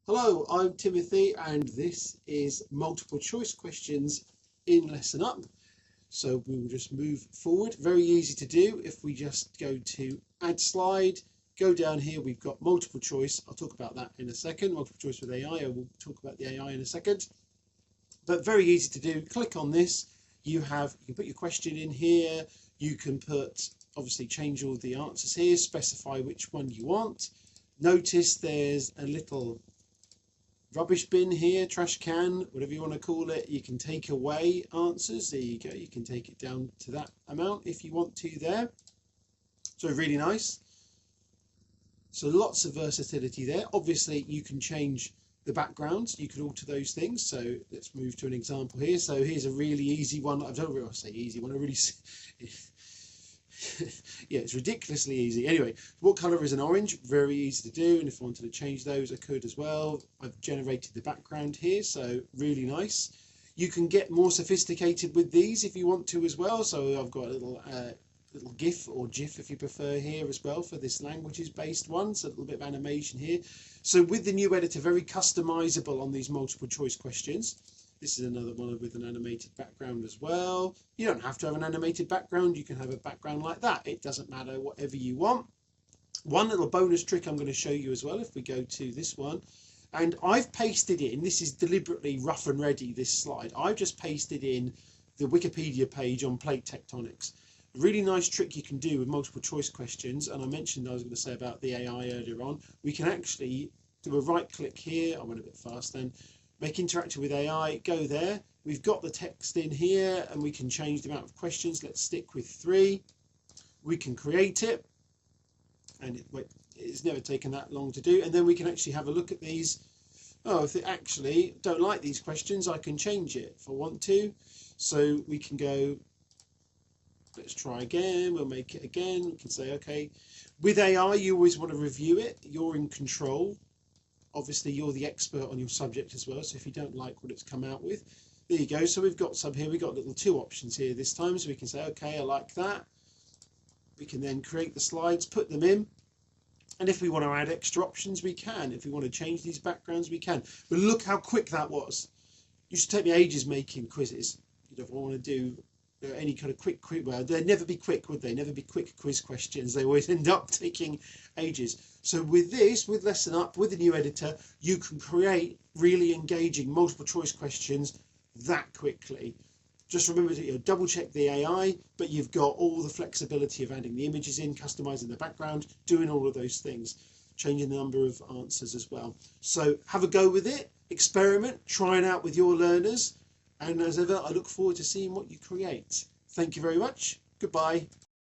Hello, I'm Timothy and this is multiple choice questions in LessonUp. So we will just move forward. Very easy to do. If we just go to add slide, go down here, we've got multiple choice. I'll talk about that in a second. Multiple choice with AI, I will talk about the AI in a second. But very easy to do. Click on this. You can put your question in here. You can obviously change all the answers here, specify which one you want. Notice there's a little rubbish bin here, trash can, whatever you want to call it. You can take away answers. There you go. You can take it down to that amount if you want to there. So really nice. So lots of versatility there. Obviously you can change the backgrounds. You can alter those things. So let's move to an example here. So here's a really easy one. I don't really say easy one. I really yeah, it's ridiculously easy. Anyway, what color is an orange? Very easy to do, and if I wanted to change those I could as well. I've generated the background here, so really nice. You can get more sophisticated with these if you want to as well. So I've got a little GIF or GIF if you prefer here as well for this languages based one, so a little bit of animation here. So with the new editor, very customizable on these multiple choice questions. This is another one with an animated background as well. You don't have to have an animated background. You can have a background like that. It doesn't matter, whatever you want. One little bonus trick I'm going to show you as well, if we go to this one, and I've pasted in, this is deliberately rough and ready, this slide. I've just pasted in the Wikipedia page on plate tectonics. A really nice trick you can do with multiple choice questions, and I mentioned I was going to say about the AI earlier on. We can actually do a right click here. I went a bit fast then. Make interactive with AI, go there. We've got the text in here and we can change the amount of questions. Let's stick with 3. We can create it, and it's never taken that long to do. And then we can actually have a look at these. Oh, if they actually don't like these questions, I can change it if I want to. So we can go, let's try again. We'll make it again. We can say, okay. With AI, you always want to review it. You're in control. Obviously you're the expert on your subject as well, so if you don't like what it's come out with, there you go. So we've got some here, we've got little 2 options here this time, so we can say, okay, I like that. We can then create the slides, put them in, and if we want to add extra options, we can. If we want to change these backgrounds, we can. But look how quick that was. It used to take me ages making quizzes. You don't want to do any kind of quick, well, they'd never be quick, would they? Never be quick quiz questions. They always end up taking ages. So with this, with LessonUp, with the new editor, you can create really engaging multiple choice questions that quickly. Just remember to double check the AI, but you've got all the flexibility of adding the images in, customizing the background, doing all of those things, changing the number of answers as well. So have a go with it, experiment, try it out with your learners. And as ever, I look forward to seeing what you create. Thank you very much. Goodbye.